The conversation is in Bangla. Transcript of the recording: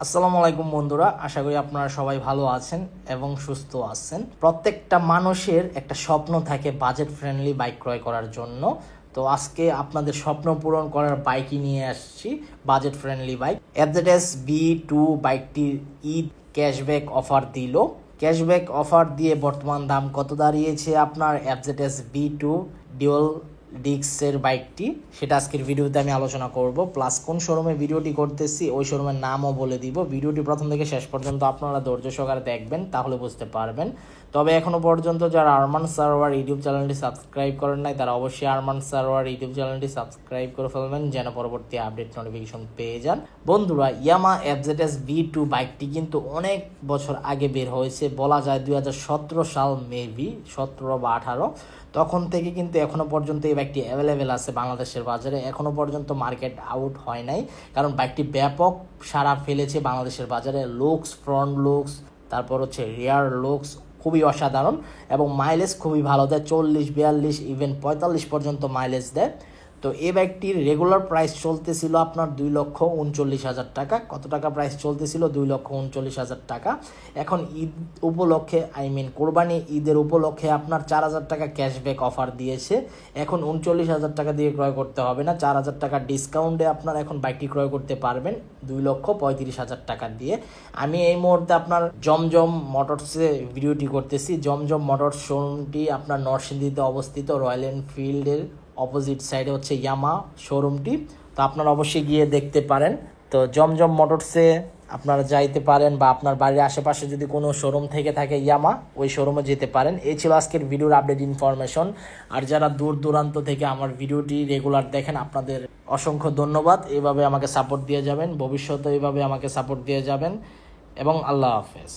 আসসালামু আলাইকুম বন্ধুরা, আশা করি আপনারা সবাই ভালো আছেন এবং সুস্থ আছেন। প্রত্যেকটা মানুষের একটা স্বপ্ন থাকে বাজেট ফ্রেন্ডলি বাইক ক্রয় করার জন্য। তো আজকে আপনাদের স্বপ্ন পূরণ করার বাইকই নিয়ে আসছি, budget friendly bike. FZS B2 বাইকটির ঈদ ক্যাশব্যাক অফার দিল। ক্যাশব্যাক অফার দিয়ে বর্তমান দাম কত দাঁড়িয়েছে আপনার এফজেডএস বি2 ডিউয়াল ডিস্কের বাইকটি, সেটা আজকের ভিডিওতে আমি আলোচনা করব। প্লাস কোন শোরুমে ভিডিওটি করতেছি ওই শোরুমের নামও বলে দিব। ভিডিওটি প্রথম থেকে শেষ পর্যন্ত আপনারা ধৈর্য সহকারে দেখবেন, তাহলে বুঝতে পারবেন। তবে এখনো পর্যন্ত যারা আরমান সারোয়ার ইউটিউব চ্যানেলটি সাবস্ক্রাইব করেন নাই, তারা অবশ্যই আরমান সারোয়ার ইউটিউব চ্যানেলটি সাবস্ক্রাইব করে ফেলবেন, যেন পরবর্তী আপডেট নোটিফিকেশন পেয়ে যান। বন্ধুরা, ইয়ামা এফজেডএস বি2 বাইকটি কিন্তু অনেক বছর আগে বের হয়েছে, বলা যায় 2017 সাল, মেবি 17 বা 18। তখন থেকে কিন্তু এখনো পর্যন্ত এই বাইকটি অ্যাভেলেবেল আছে বাংলাদেশের বাজারে। এখনো পর্যন্ত মার্কেট আউট হয় নাই, কারণ বাইকটি ব্যাপক সাড়া ফেলেছে বাংলাদেশের বাজারে। লুকস, ফ্রন্ট লুকস, তারপর হচ্ছে রিয়ার লুকস খুবই অসাধারণ এবং মাইলেজ খুবই ভালো দেয়। 40, 42, ইভেন 45 পর্যন্ত মাইলেজ দেয়। তো এই বাইকটির রেগুলার প্রাইস চলতেছিল আপনার 2,39,000 টাকা। কত টাকা প্রাইস চলতেছিল? 2,39,000 টাকা। এখন ঈদ উপলক্ষে, কোরবানি ঈদের উপলক্ষে আপনার 4,000 টাকা ক্যাশব্যাক অফার দিয়েছে। এখন 39,000 টাকা দিয়ে ক্রয় করতে হবে না, 4,000 টাকা ডিসকাউন্টে আপনার এখন বাইকটি ক্রয় করতে পারবেন 2,35,000 টাকা দিয়ে। আমি এই মুহূর্তে আপনার জমজম মোটরসে ভিডিওটি করতেছি। জমজম মোটরস শোরুমটি আপনার নরসিংদীতে অবস্থিত, রয়্যাল এনফিল্ডের অপোজিট সাইডে হচ্ছে ইয়ামা শোরুমটি। তো আপনারা অবশ্যই গিয়ে দেখতে পারেন। তো জমজম মোটরসে আপনারা যাইতে পারেন, বা আপনার বাড়ির আশেপাশে যদি কোনো শোরুম থেকে থাকে ইয়ামা, ওই শোরুমে যেতে পারেন। এই ছিল আজকের ভিডিওর আপডেট ইনফরমেশন। আর যারা দূর দূরান্ত থেকে আমার ভিডিওটি রেগুলার দেখেন, আপনাদের অসংখ্য ধন্যবাদ। এইভাবে আমাকে সাপোর্ট দিয়ে যাবেন, ভবিষ্যতে এইভাবে আমাকে সাপোর্ট দিয়ে যাবেন, এবং আল্লাহ হাফেজ।